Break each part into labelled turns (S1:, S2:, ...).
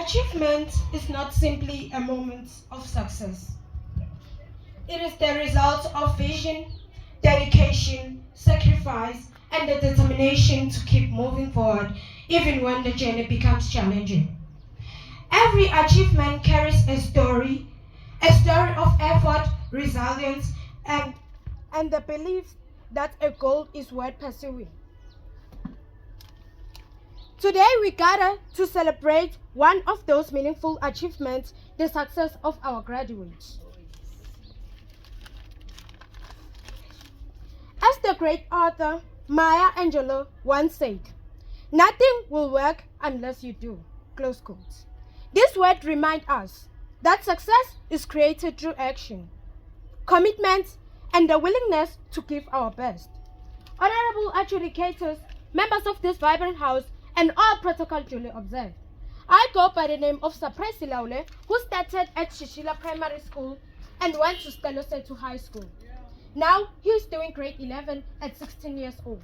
S1: Achievement is not simply a moment of success. It is the result of vision, dedication, sacrifice, and the determination to keep moving forward even when the journey becomes challenging. Every achievement carries a story of effort, resilience, and the belief that a goal is worth pursuing. Today we gather to celebrate one of those meaningful achievements, the success of our graduates. As the great author Maya Angelou once said, "Nothing will work unless you do." Close quotes. This word reminds us that success is created through action, commitment, and the willingness to give our best. Honorable adjudicators, members of this vibrant house, and all protocol duly observed. I go by the name of Sapre Silaule, who started at Shishila Primary School and went to Stelo Setu High School. Now he is doing grade 11 at 16 years old.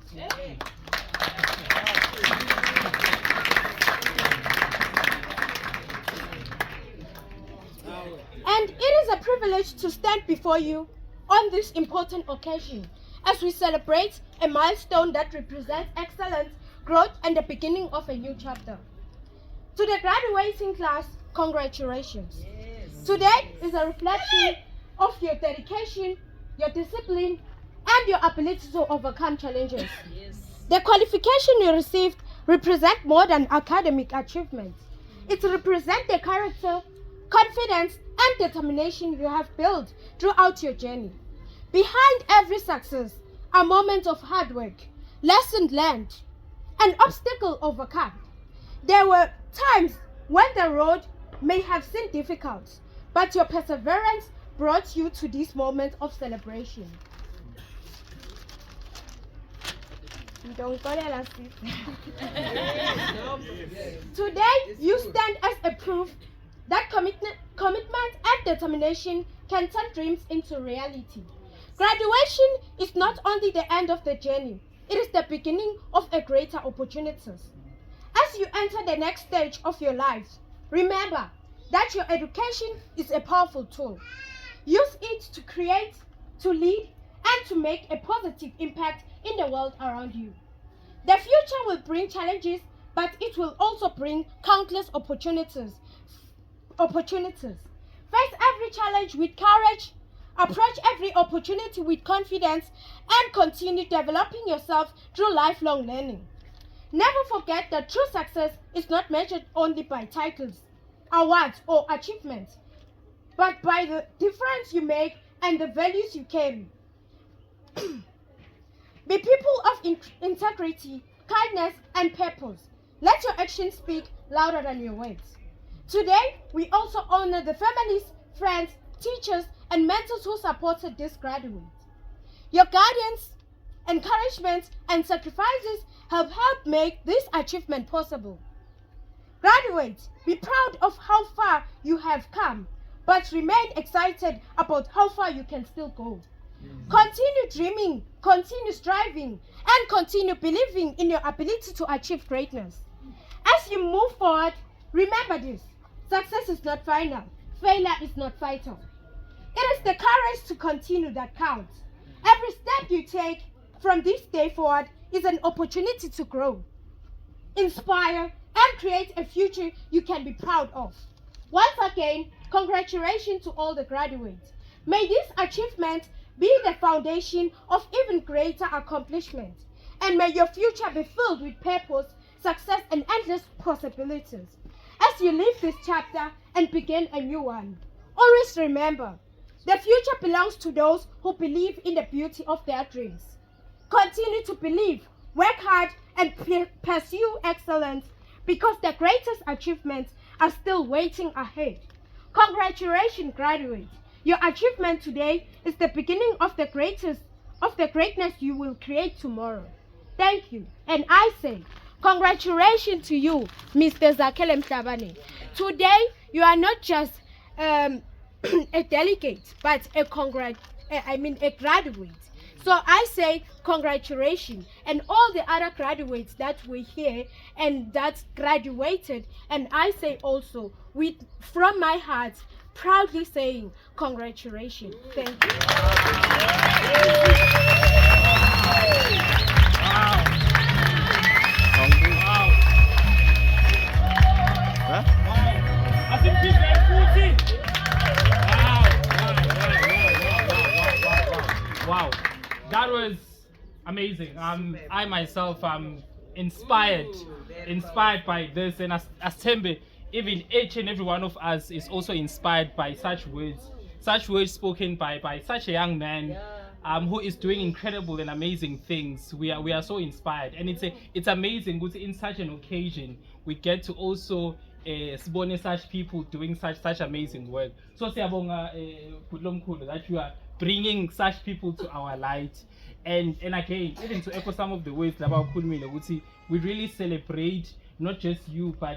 S1: And it is a privilege to stand before you on this important occasion as we celebrate a milestone that represents excellence, growth, and the beginning of a new chapter. To the graduating class, congratulations. Today is a reflection of your dedication, your discipline, and your ability to overcome challenges. The qualification you received represent more than academic achievements. It represents the character, confidence, and determination you have built throughout your journey. Behind every success are moments of hard work, lessons learned, and obstacle overcome. There were times when the road may have seemed difficult, but your perseverance brought you to this moment of celebration. Today, you stand as a proof that commitment and determination can turn dreams into reality. Graduation is not only the end of the journey, it is the beginning of a greater opportunities. As you enter the next stage of your lives, remember that your education is a powerful tool. Use it to create, to lead, and to make a positive impact in the world around you. The future will bring challenges, but it will also bring countless opportunities. Face every challenge with courage, approach every opportunity with confidence, and continue developing yourself through lifelong learning. Never forget that true success is not measured only by titles, awards, or achievements, but by the difference you make and the values you carry. Be people of integrity, kindness, and purpose. Let your actions speak louder than your words. Today, we also honor the families, friends, teachers, and mentors who supported this graduate. Your guidance, encouragement, and sacrifices have helped make this achievement possible. Graduates, be proud of how far you have come, but remain excited about how far you can still go. Continue dreaming, continue striving, and continue believing in your ability to achieve greatness. As you move forward, remember this: success is not final, failure is not fatal. It is the courage to continue that counts. Every step you take from this day forward is an opportunity to grow, inspire, and create a future you can be proud of. Once again, congratulations to all the graduates. May this achievement be the foundation of even greater accomplishments, and may your future be filled with purpose, success, and endless possibilities. As you leave this chapter and begin a new one, always remember, the future belongs to those who believe in the beauty of their dreams. Continue to believe, work hard, and pursue excellence, because the greatest achievements are still waiting ahead. Congratulations, graduates. Your achievement today is the beginning of the greatness you will create tomorrow. Thank you. And I say, congratulations to you, Mr. Zakele Mhlabane. Today, you are not just a delegate, but a graduate. So I say congratulations, and all the other graduates that were here and that graduated, and I say also with from my heart proudly saying congratulations. Thank you.
S2: I think people Wow, that was amazing. I myself am inspired by this, and as Tembe, even each and every one of us is also inspired by such words spoken by such a young man. Who is doing incredible and amazing things. We are so inspired, and it's amazing that in such an occasion we get to also sibone such people doing such amazing work. So siyabonga Kudlomkhulu that you are bringing such people to our light, and again, even to echo some of the words that we really celebrate not just you but